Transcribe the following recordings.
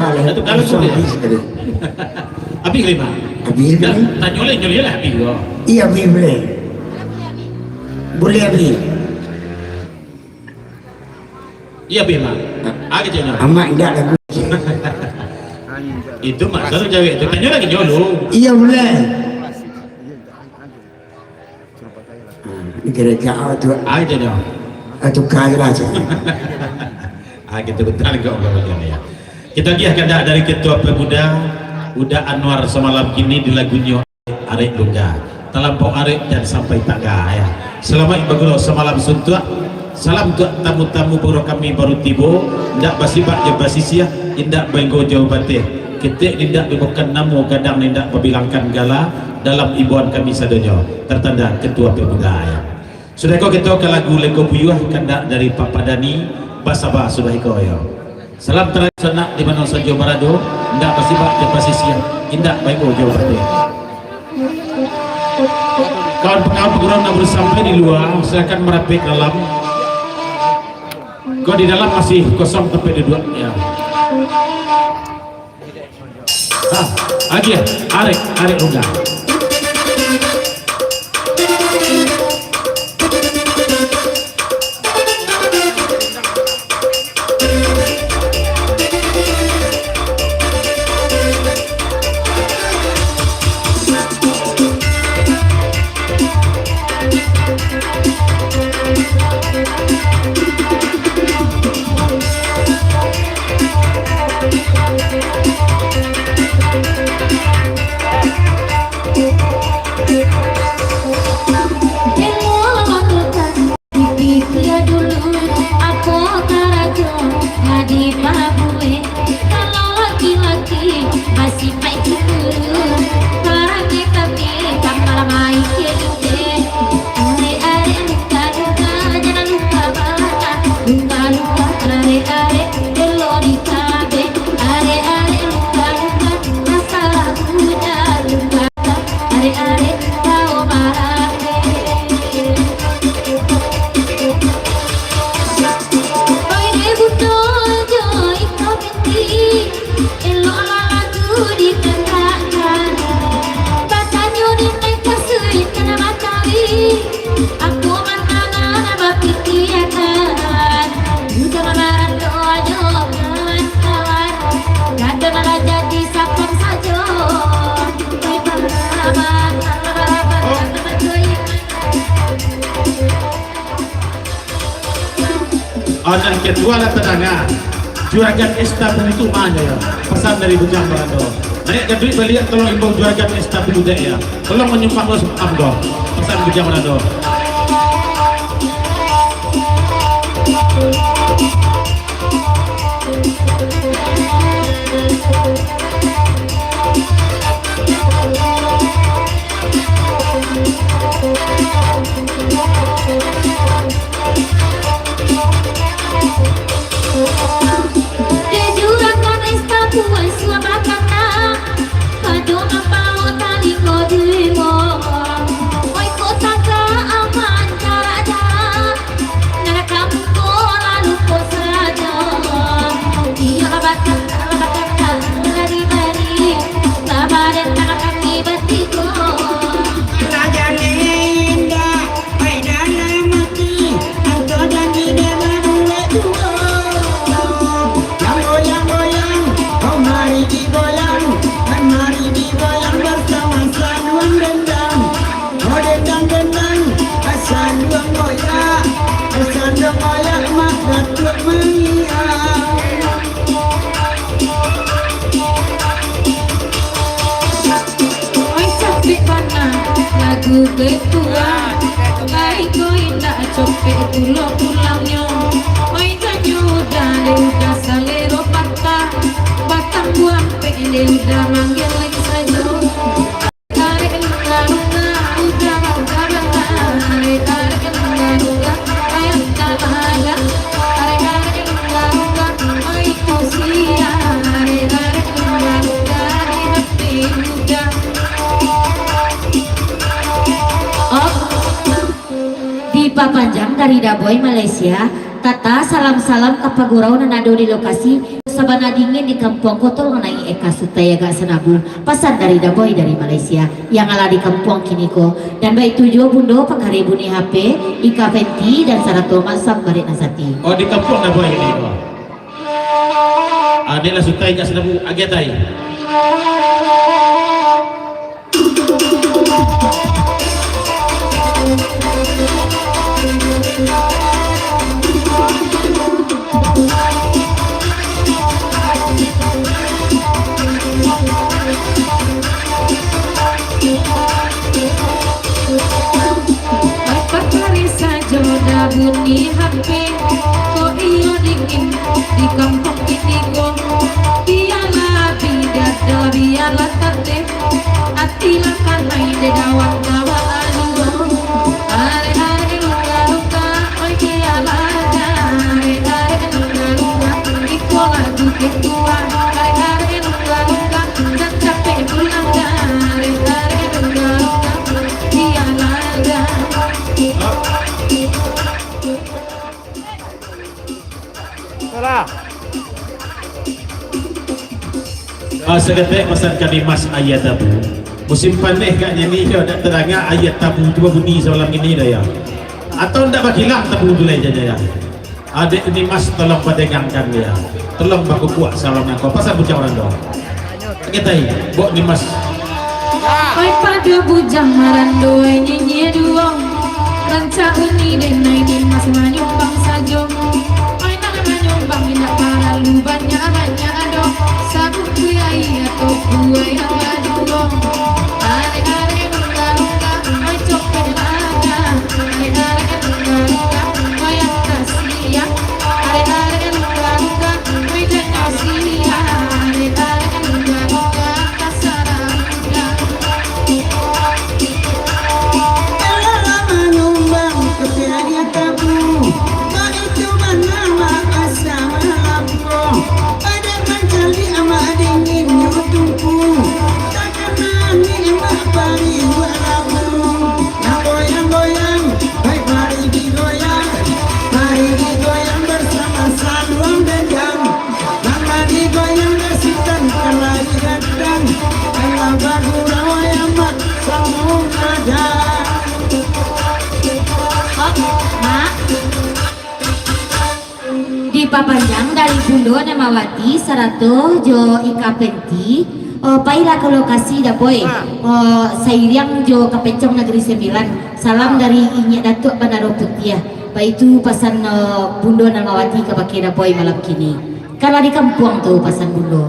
Itu kalau sudah. Abi lima. Abi Enggak, boleh? tak nyoleh lah abi. Iya abi boleh. Boleh abi. Iya abi mah. Agak jenuh. Amak enggak lah. Itu masalah cewek itu kan lagi nyolong. Iya boleh. Kira-kira tu Agak jenuh. atau kaya lah. Kita betul enggak ya. Kita lihat kada dari ketua pemuda Uda Anwar semalam ini di lagunya Arek Lungga terlampau arek dan sampai taga ya. Selamat bagulau semalam suntuk. Salam untuk tamu-tamu baru kami baru tiba. Ndak basibak je basisia indak benggo jawabate. Kita tidak bukan namu kadang tidak membilangkan gala dalam ibuan kami sadonya. Tertanda ketua pemuda ya. Sudah kau ketua ke lagu Lego Buyuh kandak dari Pak Padani Basaba sudah kau ya. Salam tradisional di mana saja Barado, ndak basibak je basisia indak benggo jawabate. Kawan-kawan pengurang yang bersampai di luar silakan merapi ke dalam. Kau di dalam masih kosong tempat duduk ya. Lagi ya, arek Lungga. Dan kedua lah tenangnya juragan estafet itu mana ya pesan dari Bujang Barado naik ke duit balik tolong imbau juragan estafet juga ya tolong menyumpah lo amdo pesan Bujang Barado. Ketua, baik kau indah copet pulang-pulangnya. Oi tanyo udah salero patah, batang buang pede udah manggil lagi saja. Tarik lunga udah tarik lunga ayam talaga, tarik lunga oi kau sia, tarik lunga di hati muda. Pipa panjang dari Daboy Malaysia Tata salam-salam kapaguraw na nado di lokasi sabana dingin di kampung kotol ngenai eka sutaya gak senabu pasan dari Daboy dari Malaysia yang ala di kampung kiniko dan baik tujuh bundo pakaribu ni HP Ika Fenti dan Sarato Masam Barik Nasati. Oh di kampung Daboy ini kok. Ada lah sutai gak senabu agetai. Bunyi HP kok iyo dingin di kampung ini kok biarlah tidak ada biarlah teteh atilah kanai de dawan kawa aduh are luka oi biarlah are luka iko lagu ketua are luka dan capek pulang are luka biarlah Seketik pesan kami Mas ayat tabu musim panen kayaknya ni dia nak terangnya ayat tabu coba bunyi semalam ini dah ya atau ndak bagilah tabu dulu aja ya adik ini Mas tolong padengangkan dia tolong baku kuat salam nangko pasal bujang orang doang kita ini buat ni Mas oi pada bujang marando nyanyi duong rancak ini dan ini Mas manyumbang sajo oi nak manyumbang tidak para lu banyak dong sabu kuai atau kuai aduh are luka oi copet lada are luka oi kasihan are luka oi kasihan are luka kasarang Menyumbang kepiawaian tabu, baik cuma nama asam lampung. Ada mencari ama dingin nyutuku, tak kenal ni emak pari walabung. Yang goyang-goyang, baik mari digoyang bersama saluang dendam. Mama digoyang desitan kelari datang, kalau bagurau yang mak sambung ada. Mak di papanjang dari Bundo Namawati Sarato Jo Ika Penti pailah ke lokasi Daboy Sairiang Jo Kapencong Negeri 9 salam dari Inyak Datuk Bandaro Putiah baik itu pasan Bundo Namawati ke Baki Daboy malam kini kalau di kampung tuh pasan Bundo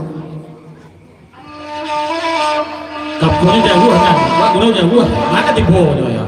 kampungnya jauh kan Pak Guru jauh mana tibo ya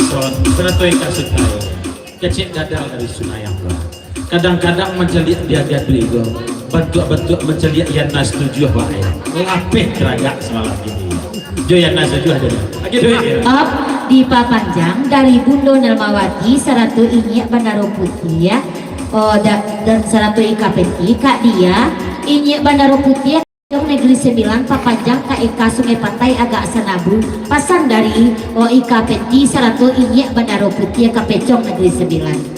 son seratoi kasut tayo kecil dadal dari sunayang ko kadang-kadang menceliak dia gadri go bentuk menceliak yang nas tujuh bae lapeh keragak semalam ini jo yang nas tujuh ada lagi duit ya Op di Papanjang dari Bundo Nelmawati Saratu Inyak Bandaro Putih ya. Oh dan Saratu IKPT Kak dia Inyak Bandaro Putih Dong Negeri 9 Papanjang KIK Sungai Pantai agak Sanabu pasan dari IKPT Saratu Inyak Bandaro Putih Kapecong Negeri 9.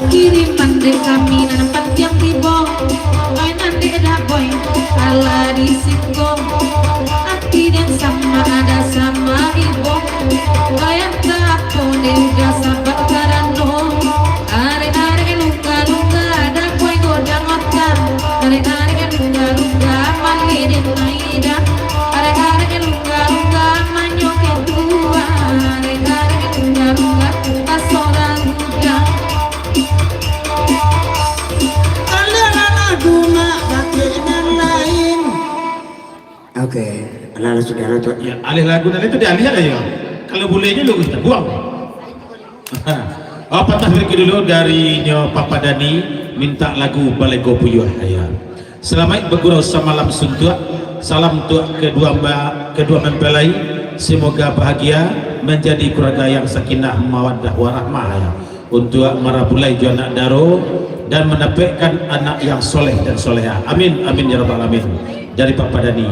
Kiriman dek kami nampak yang tibong mainan dek daboy ala risiko hati dan sama ada sama ibu bayang tak boleh udah sabar karano are luka ada boy godang otak are luka mali dan maida are luka manyoke tua are luka asoran luka lain. Oke, lalu saudara tuh. ya alih lagu dan itu dialih ada ya kalau bolehnya lu kita buang oh patah beri dulu dari Nyo Papa Dani minta lagu Balai Gopuyuh ya selamat bergurau semalam suntuk salam untuk kedua mempelai semoga bahagia menjadi keluarga yang sakinah mawaddah warahmah ya untuk marabulai ju anak daro dan mendapatkan anak yang soleh dan soleha amin amin ya rabbal alamin dari Papa Dani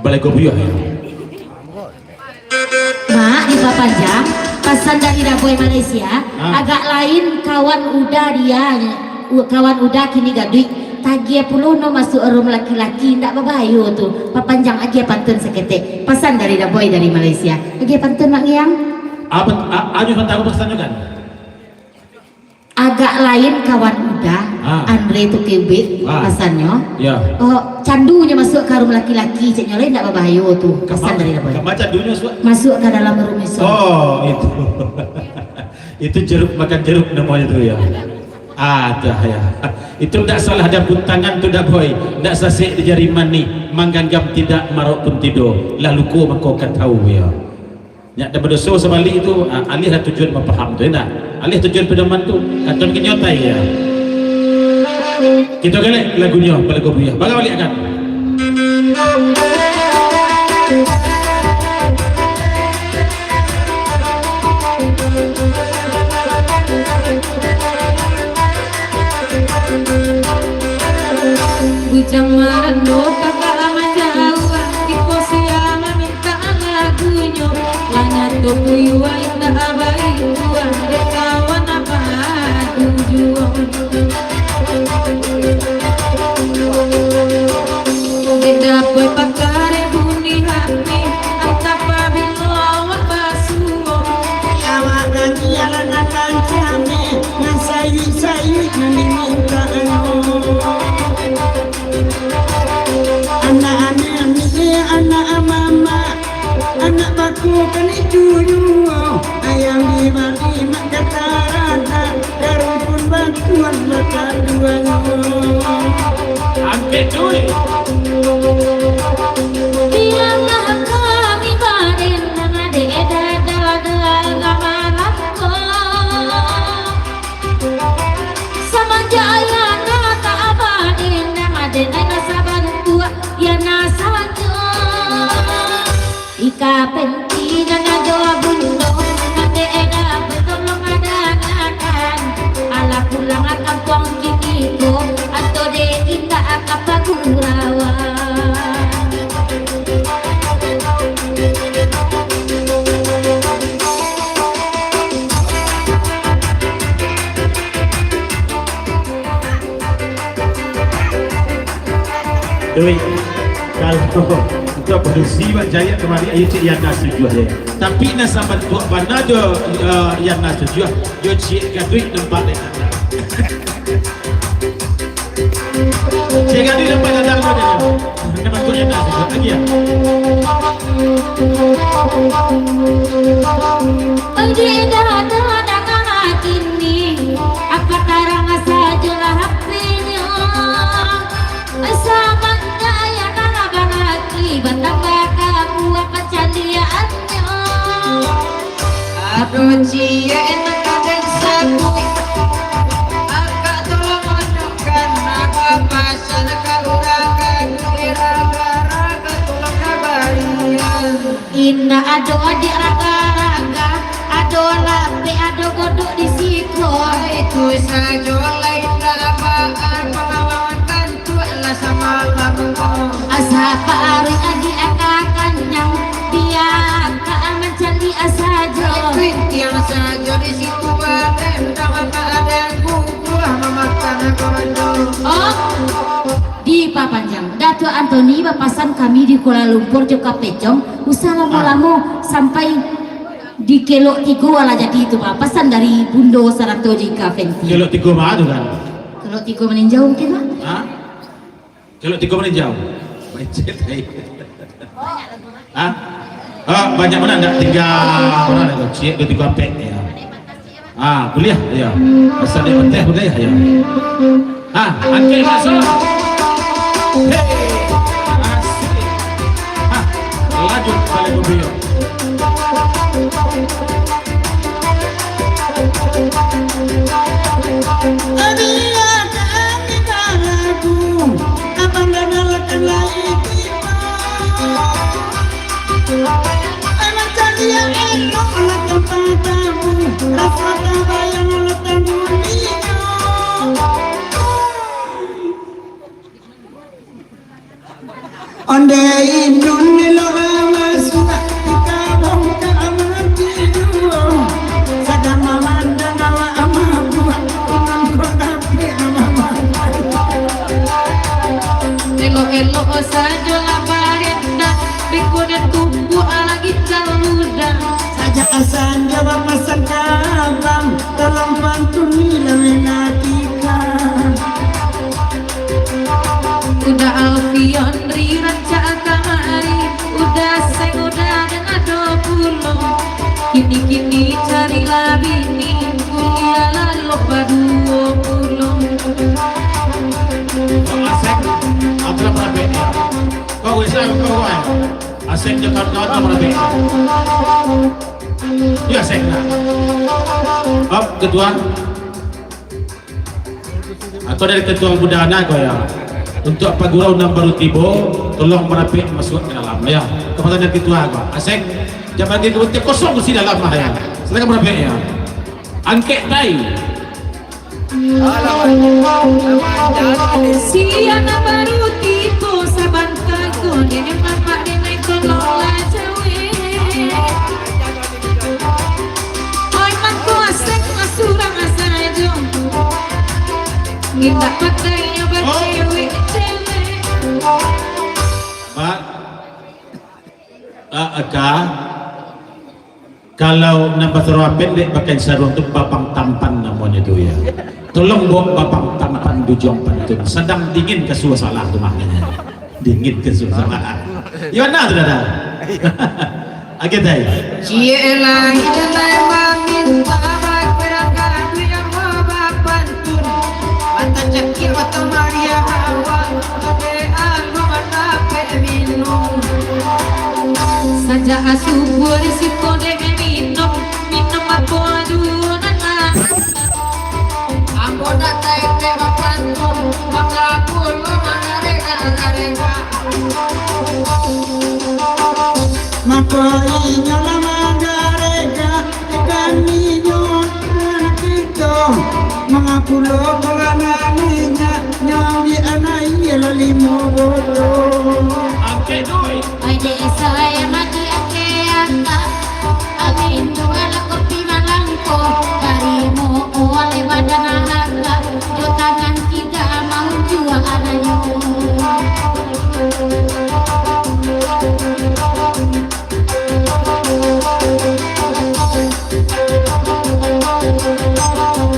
Balai Gopuyuh ya Mak di Papanjang pesan dari Daboy Malaysia agak lain kawan udah dia kawan udah kini gadui tagia puluh no masuk room laki-laki ndak babayu tuh Papanjang aja pantun seketek pesan dari Daboy dari Malaysia aja pantun mak yang apa aju tahu pesan kan agak lain kawan udah Andre tuh kebit pesannya ya oh candunya masuk ke room laki-laki ceknya lain ndak babayu tuh pesan dari Daboy baca dunia masuk ke dalam room itu oh itu itu jeruk makan jeruk namanya itu ya ada ya itu tidak salah ada pun tangan tu dah boy tidak sasik di jari mani mangganggam tidak marok pun tidur lalu ko mako kan tahu ya nyak dah berdosa sebalik itu alih dah tujuan memaham tu enak alih tujuan pedoman tu kacon kenyotai ya kita galak lagunya Balai Gopuyuh baga balik kan bujang marando kakak amat jauh iko siama minta lagunya lanyat Gopuyuh indah abai tuan dek kawan apa tujuan beda boy pakare buni hati antapa bilawan basuo Awak dan ialah akan came sayu minta anak mama anak baku kan itu juga ayam di mati mak kata darun pun bantuan makan dua angkat duit bilanglah kami baden ngade dadal gamalako sama jaya nata abadin ngade nasaban tua ya nasajo ika penti dan doa bundo ngade betulong ada ala pulang kampung kikiko atau de kita akapagurawa duit kalau untuk peristiwa jaya kemarin ayo cik yang nasi jual ya tapi nasabat buat mana do yang nasi jual yo cik gadui nampak deh cik gadui nampak datang lo deh nampak tu yang nasi jual lagi ya Ojeda ada kini apa karang saja lah hatinya sama daya Aduh cie enak kaden sabui Agak tolong menunjukkan Naga pasan kauragan Raga-raga tolong kabarian Inna ado adik raga-raga, ado lape, ado godok di siko. Itu saja lain dalamaan Pengalaman tentu adalah sama lambung Asapa ari adi akakan yang dia keaman candi asajo. Yang saja di situ badan Dalam keadaan gugur memakan kondo Oh, di Papanjang, Dato Antoni bapasan kami di Kuala Lumpur Joka Pecong, usah lama-lama sampai di Kelok Tigo wala jadi itu Pak, pesan dari Bundo Sarato Jika Fenti. Kelok tiga mah tu kan? Kelok Tigo meninjau mungkin Pak? Hah? Kelok tiga meninjau? Macet hai. Hah? Oh, banyak mana nak tinggal mana nak cik dua tiga pek ya. Ah, kuliah ya. Asal dia penting kuliah ya. Ah, angkat masuk. Hey, asik. Ah, lanjut balik mobil. Adia kami karagu abang danalkan lagi anak cadia elok anak tempatamu rasa tabayang anak tandulinya onde indun nilo amasuna ikabong kaamati duo sadama mandang awa amabu unang kodapi amama Elok-elok saja labarenda Bikunan tumbuh lagi caluda saja asan jawab masan kabang dalam pantun nila menatika Udah Alfion Riranca kamari Udah seng udah dengan 20 Kini-kini carilah bini Kuliah lalu baru 20 Asek, apa pernah beda? Kau bisa kau kan? Asek Jakarta apa pernah beda? Ya asek lah. Up ketua. Atau dari ketua budana kau ya. Untuk apa gurau nam baru tibo, tolong merapi masuk ke dalam ya. Kepada dari ketua kau. Asek, jangan bagi kebetulan kosong di dalam lah ya. Silakan merapi ya. Angket tai. Siana baru tipu saban kaku Dene bapak dene kelola cawe Oi mangko asek masurang asajo Kita patainya bercewek-cewek Pak, Aka, kalau nampak seruah pendek pakai sarung tu babang tampan namanya tu ya. Tolong buat babang tampan dujong pantun. Sedang dingin ke suasana tu maknanya. Dingin ke suasana. Ya mana tu dah? Agak dah. Cielah hilai meminta berangkat yang mabapantun Mata cekir mata Maria Hawa Ode anu mendapat minum Saja asubur si kode minum Minum apa adunan Ambo datai ke mapantun Maka pulo manareka-nareka mako inyo lama garega kami nyon kita mga pulo kalananinya nyawi anay limo bodo Angkat doi. Ade saya mati akeaka, amin wala kopi malangko, karimu oleh wadana harga, yo tangan kita mau jual ananyo.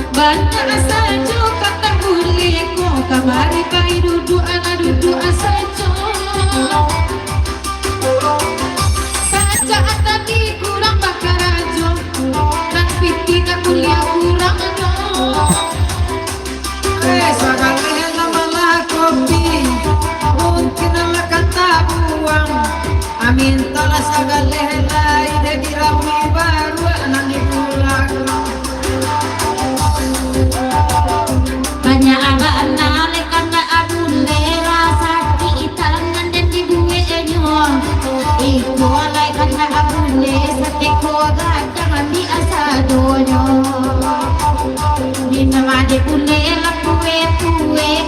Banyak saja kata buliku Kamari kai duduk anak duduk saja Saja tadi kurang bakar aja Dan piting kuliah kurang aja Sagala malah kopi Mungkin ala kata buang Amin tala sagala lain Debirami baru anak ibu bule sateko gadang di asadonyo dinamade bule la kue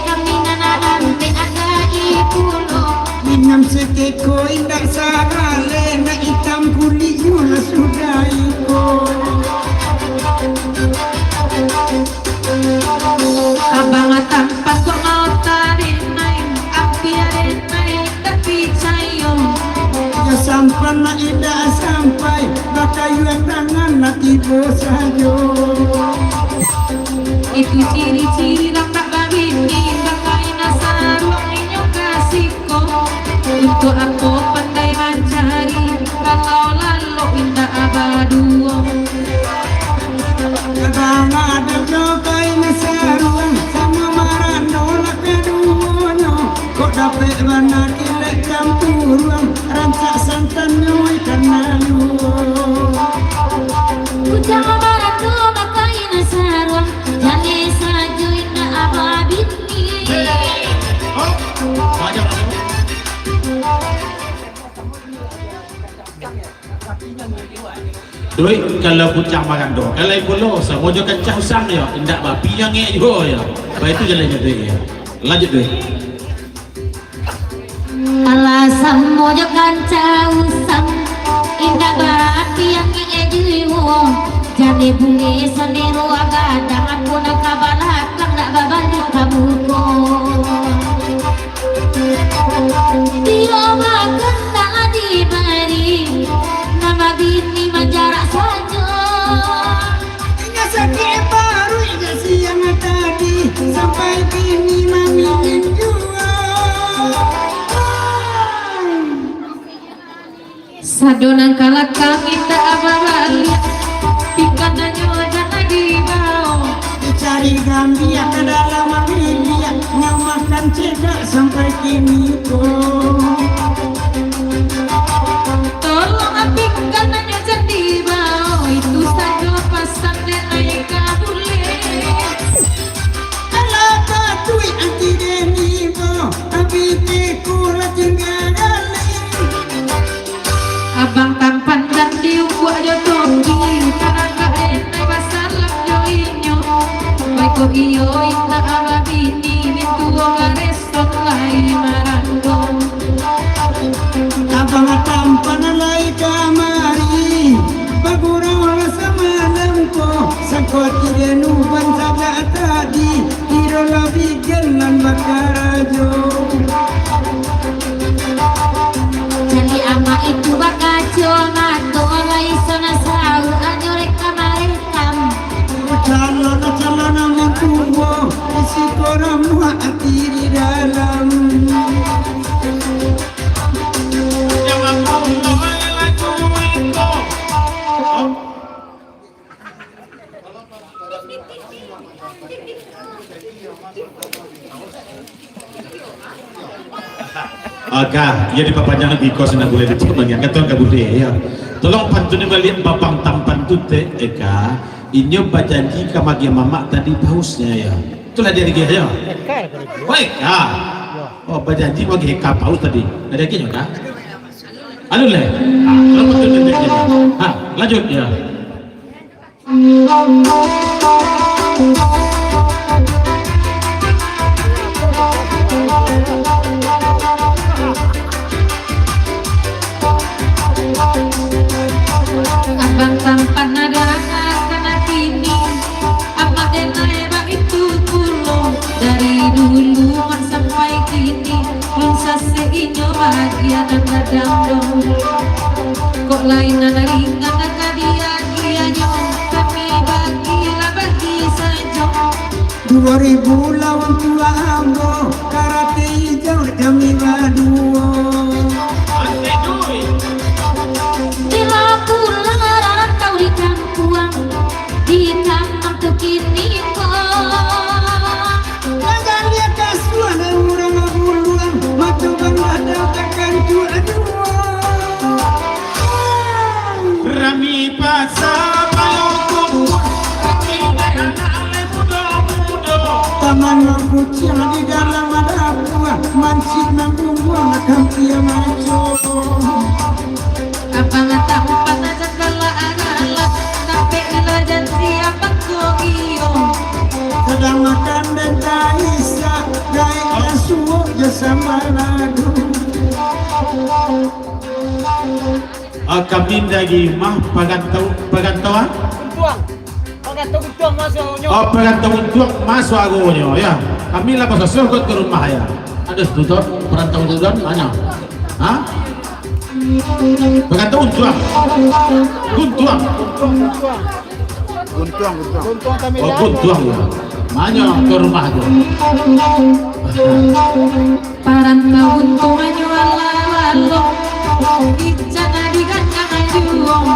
kami nanalante aga ipulo Minam seteko indah sagale na hitam kulitnya lah sudah ikut. Abang tampak kok mau tarik naik api ada naik tapi cayo Ya sampai nak ida sampai bakayu yang tangan nak tiba saja. itu ciri-ciri lang tak babini bakai nasarong inyong kasihko untuk aku pandai mencari kalau lalu indah abaduo Abang ada jokai nasaruan sama marano nak keduanya. Kok dapat mana kilek campuran rancak santan nyoi kanayu. Kujang marando bakai nasarwa jane sajo ina ababini Doi kalau pucang makan do, kalau ibu lo sama jo kencah usang ya, indak bapi yang ngek jo ya. Baik itu jalannya doi ya. Lanjut doi. Alasam mojo kanca usam indah barapi yang ngejuiwo jane bule sanero agadang aku nak kabalakang nak babalik kabuko Dio makan tak diberi nama bini menjarak saja Ingat sakit baru ingat siang tadi sampai kini mami menjual. sadonan kalakang kita ababalik pikadanya jangan dibawa Cari gambia ke dalam Amerika makan cedak sampai kini kok. tolong apikan hanya jadi bau itu saja pasang dan naik kabule Alah patui anti deni bo tapi teku lah tinggal abang tampan dan diubah jo togi karena gak enak basalam jo inyo baik ko iyo inna ababini mintu wong resok lai marando Abang tampan alai kamari bagurau semalam ko sakot denu bansaga tadi hiro lebih gelan bakarajo jadi ama itu bakaco mato lai sona sau anjore kamarekam calon menunggu isi koram hati di dalam Agak, ya di papanjang lagi kau senang boleh dicek bagian katuan kabudaya ya. Tolong pantun balik babang tampan tute eka. Inyo bajanji kamagi mama tadi pausnya ya. Itulah dia dia ya. Baik ah. Oh bajanji bagi eka paus tadi. Ada lagi juga. Anu le. Ah, kalau pantun balik ya. Ah, lanjut ya. abang tampan ada karena kini apa denai itu pulau dari dulu sampai kini belum selesai inyo bahagia dan kadang kok lain ada ringan dia dianya tapi bagi saja 2000 lawan tua ambo karate hijau kami berdua bila pulang rantau di kampuang di kampung tuh kini kok jangan lihat kasuan orang buluan matu bang ada takkan tua Rami pasar balokku. Rami anak muda. taman kucing di dalam ada buah mancing nanggung buah makan dia maco apa ngata empat Kami lagi mah pagantau oh pagantau untuk masuk agonya ya. Kami lah pasal surga ke rumah ya. Ada tutor perantau tutor mana? Hah? Pagantau untuk guntuang oh guntuang ya. Mana ke rumah tu? Parantau untung aja lalu icana di kandang ajuang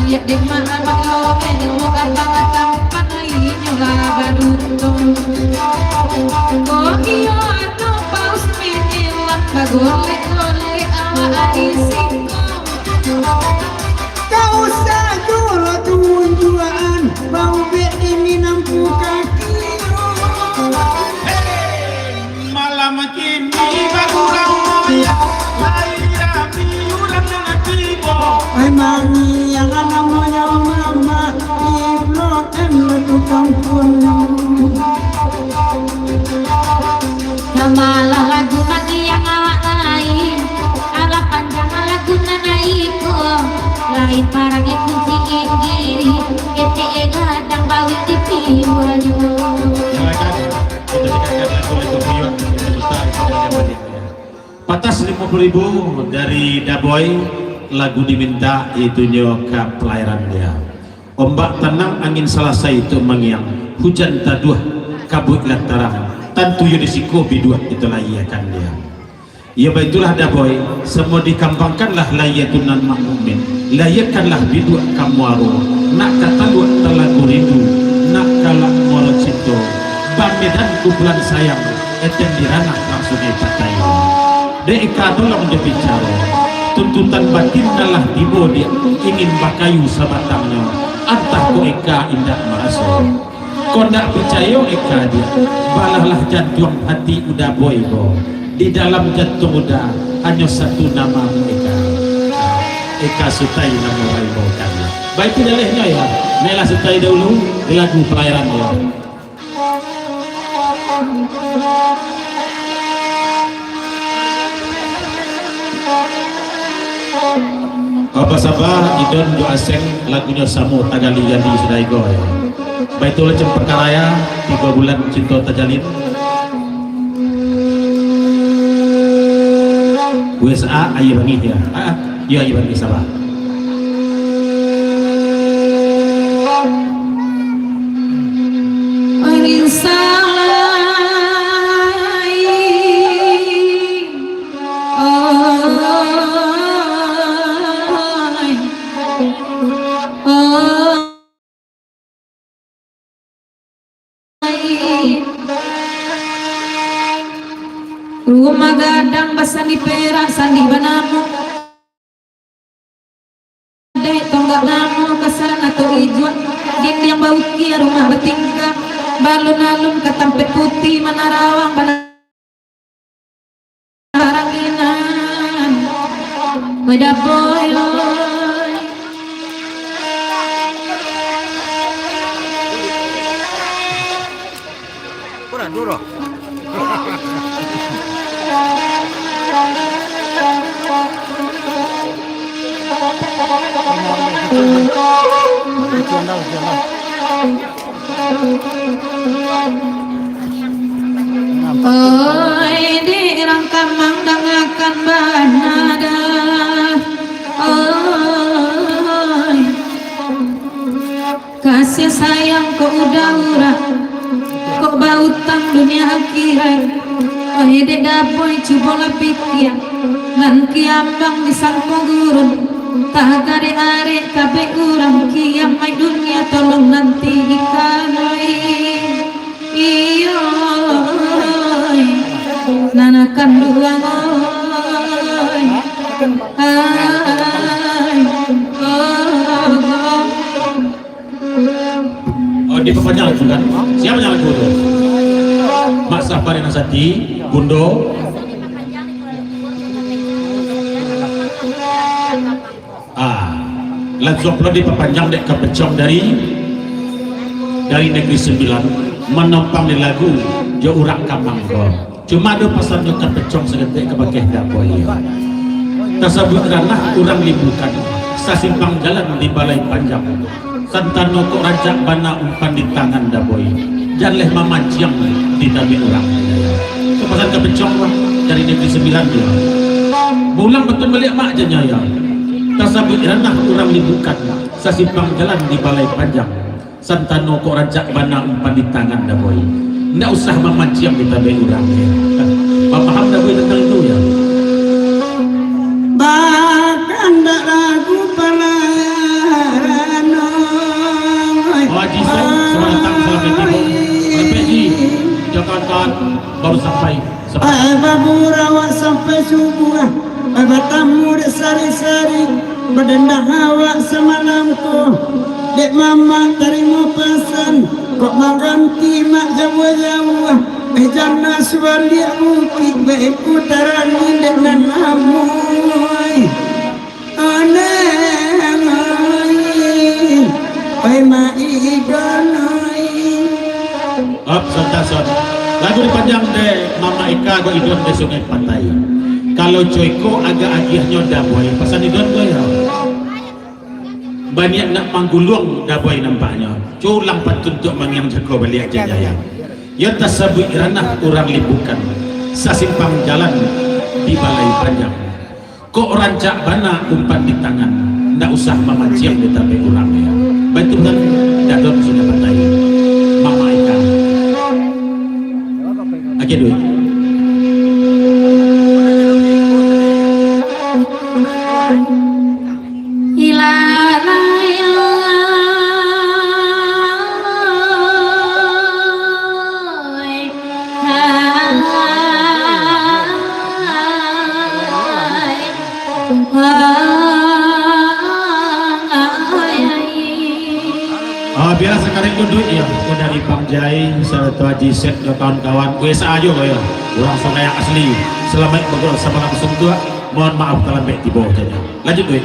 lihat di mana lo mau kata-kata panainya badutong kok iyo anu paus menilang bagolek-golek awak isiko Kau usah jual tujuan bau bet ini nampu kaki Malam kini bagulang moya lahir ulang dengan tibo. Ay mami yang namanya mama iblok tukang pun Namalah lagu lagi yang awak lain ala panjang lagu naiko lain parang kunci giri kete gadang bawit di piwaju Patas 50.000 dari Daboy lagu diminta itunya ke pelayaran dia. Ombak tenang angin selesai itu mengiang hujan taduh kabut lantarang tantu yudisiko biduah itulah ia kan dia. Ya baitulah Daboy semua dikampangkanlah layatunan makmumin layakkanlah biduah kamu aru nak kata luat telagu rindu nak kalak molot cinta bamidan kumpulan sayang eten diranah langsung patai Deka tolong dia bicara tuntutan batin adalah dibo dia ingin bakayu sabatangnya antah ko eka indah merasa kau nak percaya eka dia balahlah jantung hati udah boybo di dalam jantung udah hanya satu nama eka sutai nama boybo kan baik dalihnya ya Nela sutai dahulu di lagu pelayaran ya Apa sabah idon do aseng lagunya Samu Tagali jadi sudah ego ya. Baitul cem perkaraya 3 bulan cinta tajalin. USA ayo bangi ya. Iya ayo bangi sabah. Rumah gadang basani perak sandi banamu dek tonggak namu kesaran atau ijuan dinding bau kia rumah bertingkah balun-alun ketampet putih manarawang banaranginan beda boy kurang dulu oi di rangka mandang akan banada oi kasih sayang kau udah urah kok bautang dunia akhirat oi di dapoy coba pikir ngan kiambang di sangko gurun tak dari arek kabeh urang kiamai dunia tolong nanti ikanoi iyo nanakan duang oi Oh di pepanjang itu kan siapa yang lagu itu Mak Safari Nasati Bundo lagu upload diperpanjang dek kepecong dari Negeri Sembilan menopang di lagu Jo Urak Kamang cuma ada pasal jo kepecong segetik kebagai dapoy Tasabut ranah kurang libukan sasimpang jalan di balai panjang santano kok rancak bana umpan di tangan daboy janleh mamanciang di tabi orang kepasan kebencong dari negeri 9 dia pulang betul balik mak aja ya tasabut ranah kurang libukan sasimpang jalan di balai panjang santano kok rancak bana umpan di tangan daboy ndak usah mamanciang di tabi orang ya paham daboy tentang itu ya. Bahkan tak ragu pelayan Haji selamat datang selamat tiba Haji Jakarta baru sampai babu rawat sampai subuh bertamu dek sari-sari berdendah awak semalamku dek mama terima pesan kok mengganti mak jauh-jauh jana sebalik bukit baik putaran dek nan amoy aneh oi maidanai Son lagu dipanjang deh Mama Ika go idon di sungai pantai kalau Joyko agak agihnya daboy pesan idon gue ya banyak nak manggulung daboy nampaknya culang patuntut mangyang jago balik aja jaya ya tasabut ranah kurang libukan sasimpang jalan di balai panjang kok rancak bana umpan di tangan ndak usah mamanciang di tabi orang ya betul kan dadon sudah pantai Mama Ika aja duit biasa sekarang itu duit ya aku dari Pangjai serta Haji Set dan kawan-kawan gue aja ya orang sungai yang asli selamat bergerak sama langsung tua mohon maaf kalau baik di bawah saja lanjut duit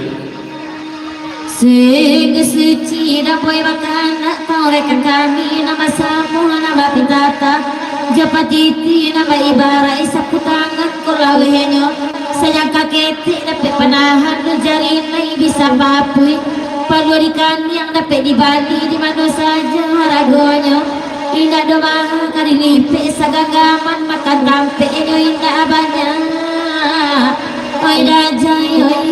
Sing suci da boy makan kau rekan kami nama samu nama pintata japatiti nama ibarat isapu tangan kulawenyo sayang kaketi dapat panahan jari nai bisa papui paluarikan yang dapat di Bali di mana saja ragonya indah doa kari lipe sagagaman makan tampe nyo indah banyak oi dajai oi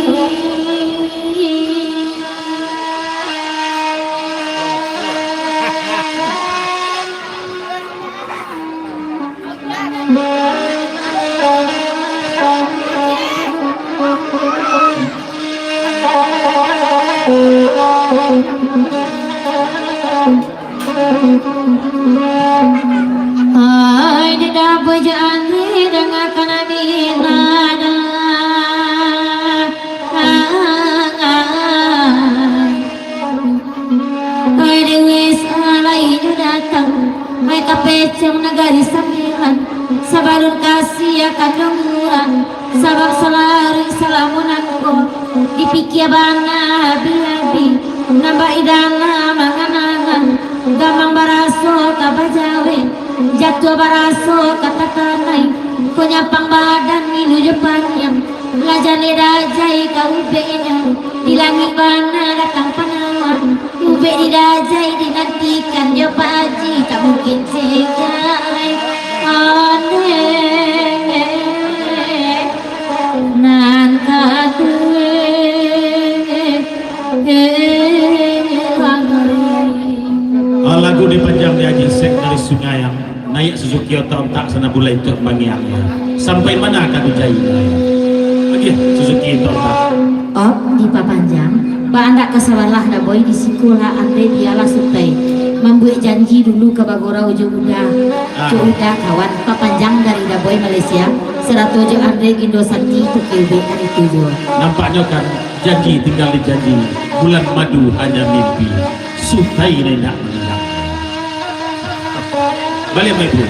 Ay, tidak bejaan dengan kanabina. Ay, dewis alai datang. Ay, kapecong nagari sambilan. Sabarun kasih akan denguran. Sabab selaring salamun aku. Dipikir bana habi-habi. Nambah idana manganangan. Gamang baraso kabajawin jatuh baraso kata tanai kunyapang badan menuju panjang lajane dajai ka ubenya di langit bana datang panawan ube di dajai dinantikan jo paji tak mungkin cegai aneh nan kadue lagu dipanjang di Haji Sek dari sungai yang naik Suzuki Otom tak sana bulai itu bangiangnya sampai mana akan ujainya lagi Suzuki Otom tak oh di papanjang ba anda kesawalah da boy di sekolah ande dialah sutai membuat janji dulu ke Bagora ujung udah udah kawan papanjang dari da boy Malaysia 107 ande Indosati itu kebe hari 7 nampaknya kan janji tinggal di janji bulan madu hanya mimpi sutai nenek menang balik mai bro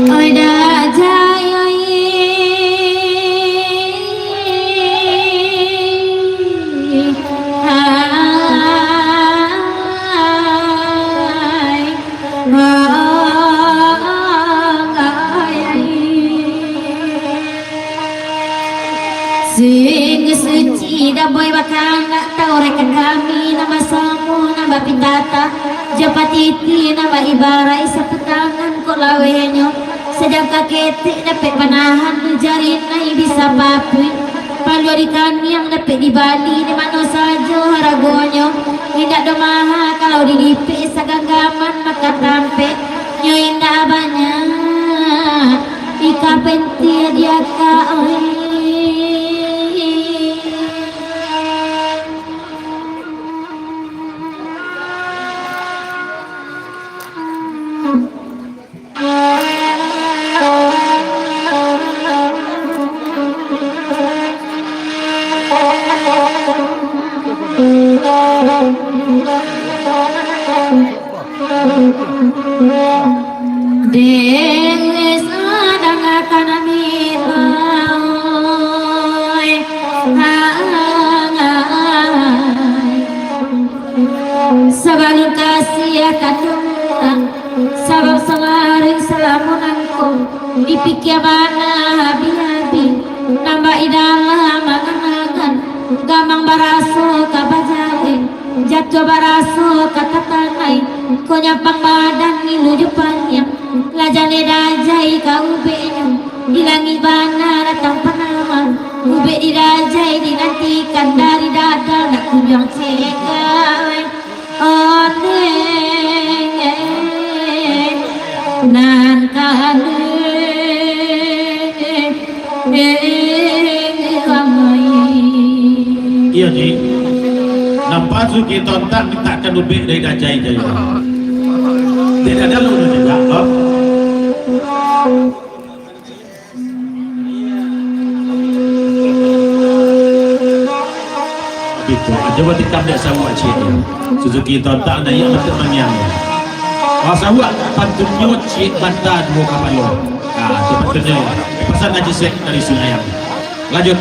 oi dajai oi ya boy bakal nggak tahu reka kami nama samu nama pitata japatiti nama ibarai sepetangan kok lawenyo sedang kakete dapat panahan jari nai bisa papi paluarikan yang dapat di Bali di mana saja haragonyo tidak domaha kalau di dipe saganggaman maka tampe nyo indah banyak ika pentia dia kau Denges adang akan amirai Sabalun kasih akan datang Sabab semaring selamunanku Dipikir mana habi-habi Nambah idalah mangan-mangan Gamang baraso kabajain Jatuh baraso kata tanai Kau nyampang badan ngilu depannya Lajane dajai kau ubenya Hilangi bana datang panaman Ube dirajai dinantikan dari dada Nak kunjung cekai Nan kale Iya Ji, nampak suki tontak takkan ubik dari dajai jaya. Tidak ada lu juga, oh. Gitu, coba tikam dek sawak cik. Suzuki tontak na yang betul mengyang. Oh sawak pantunyo cik banta dua kapal. Ah, itu betulnya. Pesan aja sek dari sungai yang. Lanjut.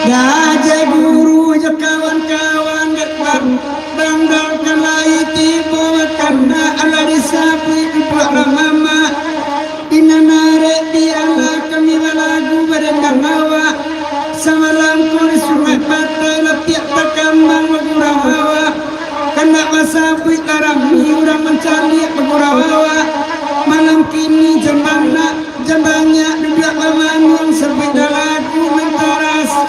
Gajah guru je kawan-kawan dekat bandar kalai tiba karena ala disapi ibuak mama inanare di ala kami lagu berendang hawa samalam kul sungai patai latiak takambang bergurau hawa kena masapi karami urang mencari bergurau hawa malam kini jambanya duduk lamangun sepeda lagu mentaraso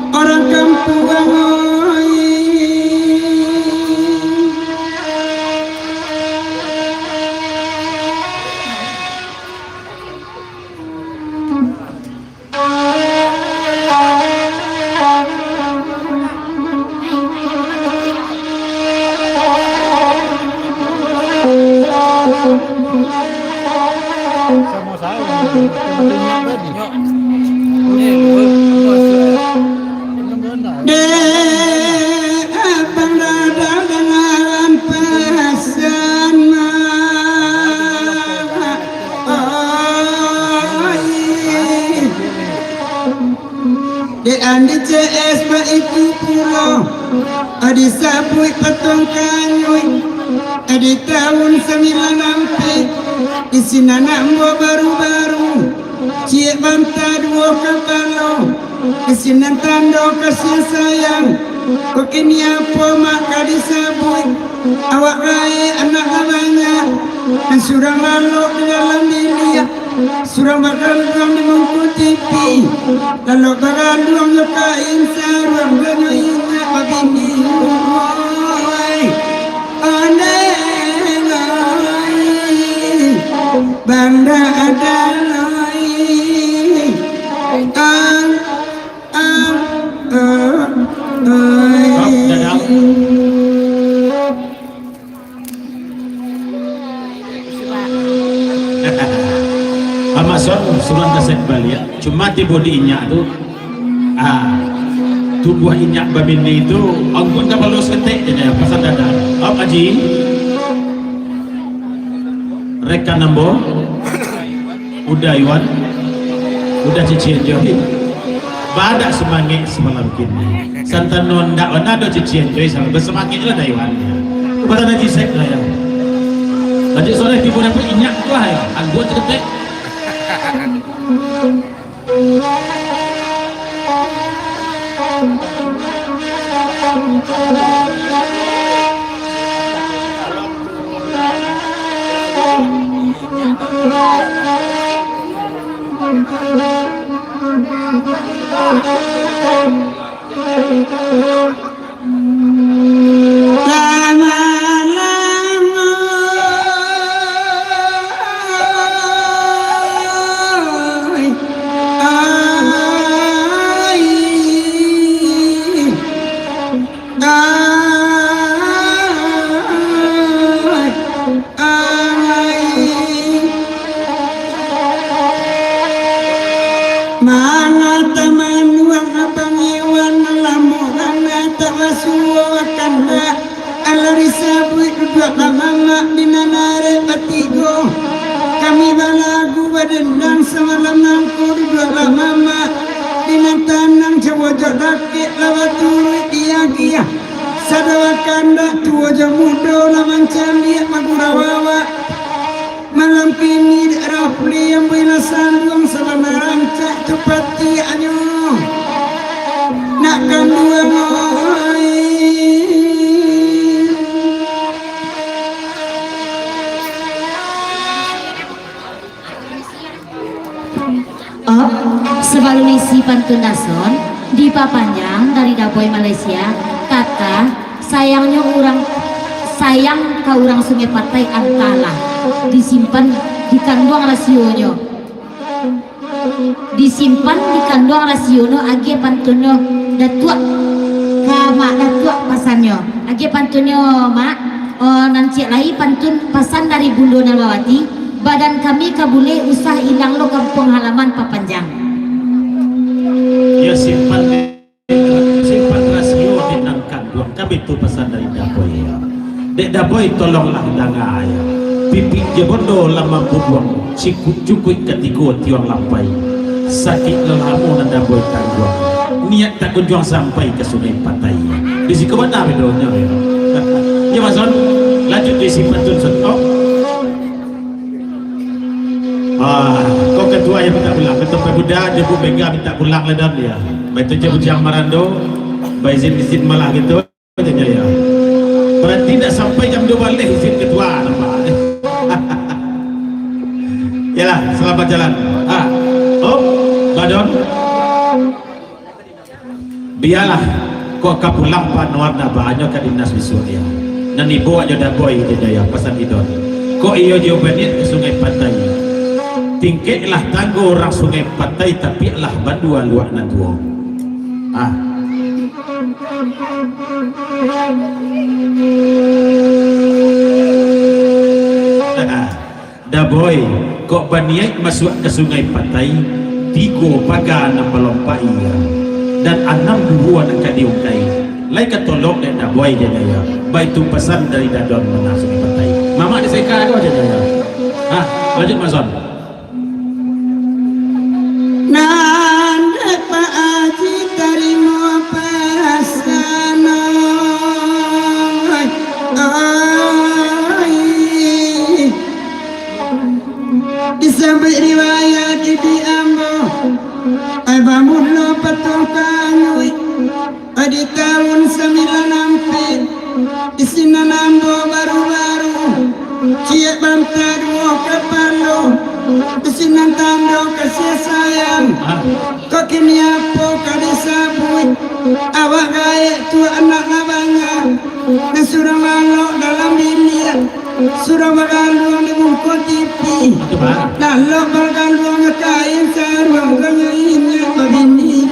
orang kampung bangoy Sama saya. de abang dada dengan pesan de andi CS ba itu pulau adi sabui patong kanyui adi tahun 96 di sini nambo baru-baru cie banta dua kapalo di sini tando kasih sayang kokini apa maka disabui awak rai anak abangnya dan surang lalu di dalam bilia surang bakal duang di mangku TV lalu bakal duang yukain sarang ganyo ingat babini banda adalai Amazon suruh kaset balik cuma di body inyak tu tubuh inyak babini itu anggun tak perlu setek je pasal dada apa Haji reka nambo udah Iwan udah cician johi badak semangat semalam kini santan nondak wana do cician johi sama bersemangat lah Iwan kepada Haji Sek lah ya Haji Soleh tiba dapat inyak tu lah ya anggun setek Mana teman wang abang iwan lamuran tak masuakan alarisa buat dua mama binanare batigo kami balagu badendang semalam nangku dua mama binantanang jawa jodake lawaturi diagia sadawakanda tua jamudo laman candi magurawawa malam kini rafli yang belasan dong selama rancak tepati anyo nak kandua ngoi sebelum isi pantun nason di Papanjang dari Daboy Malaysia kata sayangnya sayang ke orang Sungai Patai angkalah disimpan di kandung rasionya age pantunyo datuk kama datuk pasannya age pantunyo mak nanti lagi pantun pasan dari Bundo Nalawati badan kami kabule usah hilang lo kampung halaman Papanjang ya simpan rasio di nang kandung kami itu pesan dari Daboy ya dek Daboy tolonglah hilang ayah pipi jebondo lama bubuang cikuk cukuk ketigo tiang lampai sakit lelamu nanda boy tangguang niat tak kunjung sampai ke Sungai Patai di sini kemana bedonya ya Mas On lanjut di sini pantun setok kau ketua yang minta pulang ketua pemuda jebu bega minta pulang ledan dia baik tu jebu jang marando baik izin malah gitu aja ya berarti tidak sampai jam 2 balik izin ketua nampak yalah selamat jalan badon biarlah kok kapulang panuarna banyak ke dinas Visuria dan ibu aja Daboy jaya pesan idon kok iyo jawabannya ke Sungai Patai tingkatlah tangguh orang Sungai Patai tapi lah bandua luak natuo Daboy kok baniai masuk ke Sungai Patai tigo paga na palompai dan 6 buah nak diungkai lai katolok dan Daboy dia ya baik tu pesan dari dadon mana Sungai Patai mama diseka tu aja ya lanjut Mas On nanda Pak Haji tarimo pasana disambut riwayat di Ambo Abang lo patung kanui di tahun 94 di sini Ambo baru-baru ciak bantah dua kepala di sini tanda kasih sayang kok kini apa kali sabui awak gaya tu anak abangnya dan surah malok dalam biliar surah bagandung di bungkut TV lalu bagandung kain sarung kanyinya begini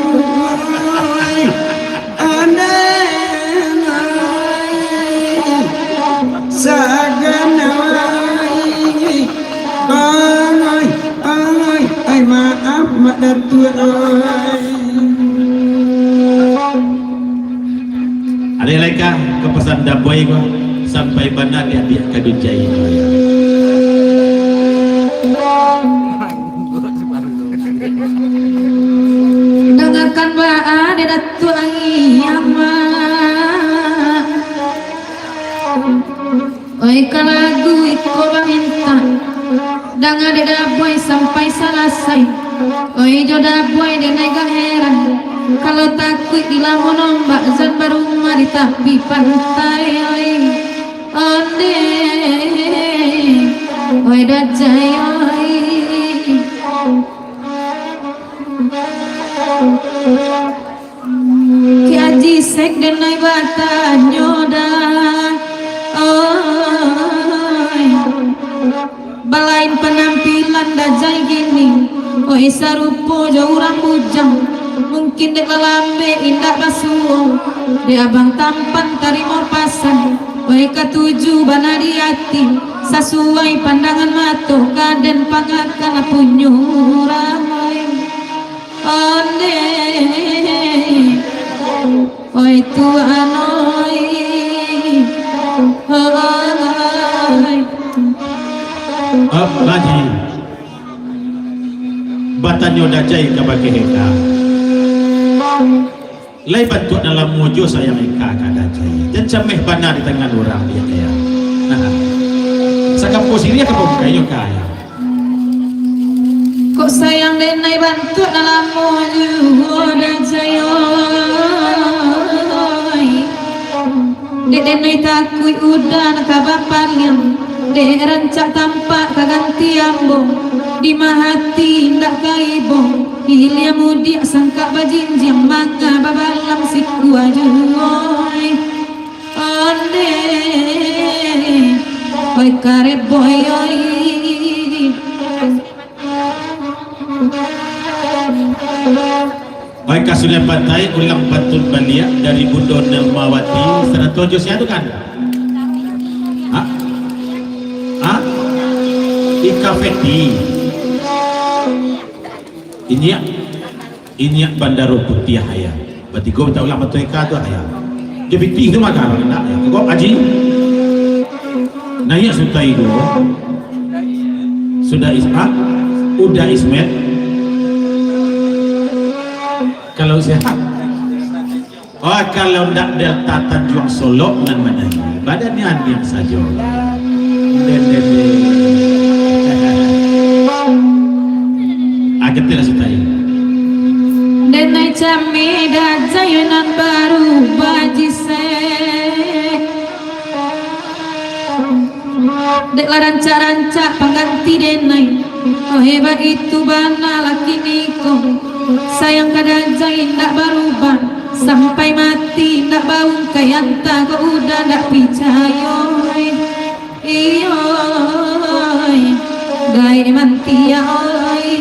saganawai tua oi. Ada leka ke pesan daboy gua sampai mana dia kadujai. Dengarkan ba'a de datu ayama. Oi kalagu iko minta. Danga de daboy sampai selesai. Oi joda boy de naik heran. Kalau takut dilamun mbak zat baru mari tapi pantai oi. Onde oi dajai oi. Ki aji sek dan naik bata nyoda oi. Balain penampilan dajai gini oi sarupo jauh orang bujang. Mungkin dek lalambe indah basuh de abang tampan tarimo pasan oi ketujuh bana di hati sesuai pandangan mata kaden pangakan punyurang onde oi tuan oi Lagi batanyo dajai ka bagi heka. Lai bantu dalam mojo sayang eka kadajai. Dan cameh bana di tangan orang dia kaya. Nah, sakap posisi ka kayo kaya. Kok sayang denai bantu dalam mojo dajai oi. Dek denai takui udah nakabaparian. Dek rancak tampak kaganti ambong di mahati ndak kaibong hilia mudik sangka bajinjang maka babalam siku ajuoi onde oi karet boy oi Baik kasulia pantai ulang batun balia dari Bundon Nelmawati Seratojo siapa kan? Ika Feti ini Bandaro Putih Haya. Berarti gue tak ulang betul Ika tu Haya. Dia Feti itu maka nak ya. Kau Aji Naya sudah itu sudah Ishak udah Ismet. Kalau sehat kalau tidak Delta Tanjung Solo nan mana badannya anjing saja. Agetnya sudah denai cami dajayanan baru bajise dek ranca-ranca pengganti denai oh hebat itu bana laki niko sayang kadajai ndak berubah sampai mati ndak bau kayanta kau udah ndak percaya iyo gay mantia oi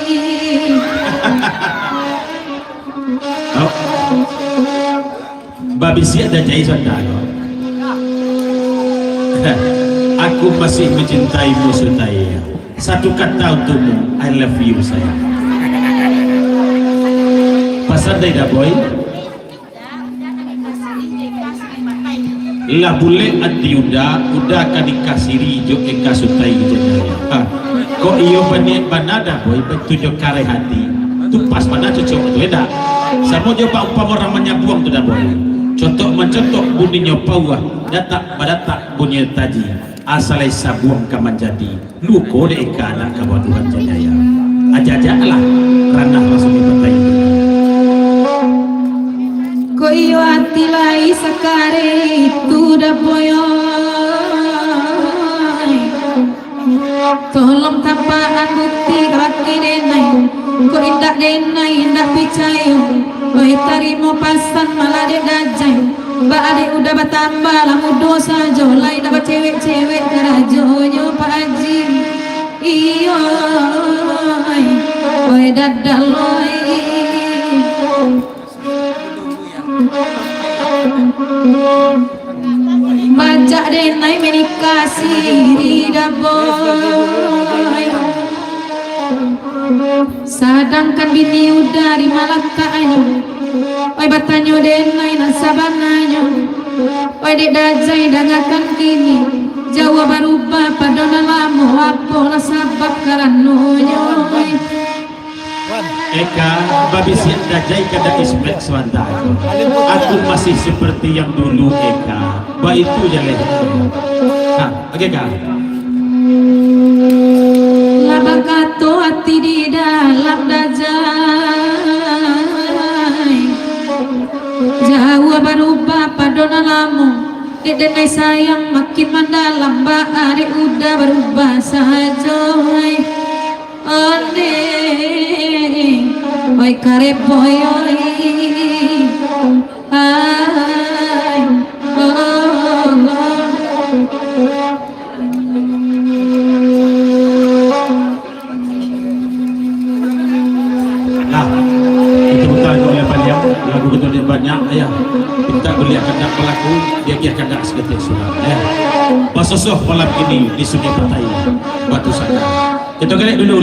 babi siap dan jai saudara. Aku masih mencintaimu Sutaya. Satu kata untukmu, I love you sayang. Pasal dah boy. Lah boleh ati udah kan dikasiri jo eka Sutaya jenaya. Kok iyo banada boy betujo kare hati. Tu pas mana cocok tu eda. Samo jo pak umpama orang menyabuang tu dah boy. Contoh mencontoh bunyinya pauah datak badatak bunyi tadi asalai sabuang kamanjadi luko de eka anak kawaduhan jaya aja-aja lah ranah rasmi batai ko iyo hati lai sakare itu dah boyoy tolong tampaan bukti kaki denai ko indak denai indak percaya oi tarimo pasan malah dek dajai Mbak adik udah bertambah lamu dosa jolai dapat cewek-cewek kerajonya Pak Haji iyo oi dadaloi baca denai menikasi di daboy sedangkan bini udah di malakanya oi batanyo denai nasabananya oi dek dajai dangakan kini Jawa berubah padona lamo apola sabab karanonyo Eka babi siap dajai kada ispek swantara. Aku masih seperti yang dulu Eka. Ba itu jalan. Nah, oke Kak. Labakato hati di dalam dajai Jawa berubah padona lamo Denai sayang makin mendalam Bahari udah berubah saja Ode Oi karep boy oi Ay Nah, itu bukan oleh Paliam. Lagu betul dia banyak. Ya, kita beli akan pelaku. Dia kira kada seketik sudah. Ya, pasosoh malam ini di Sungai Petai Batu Saka. Kita kena dulu.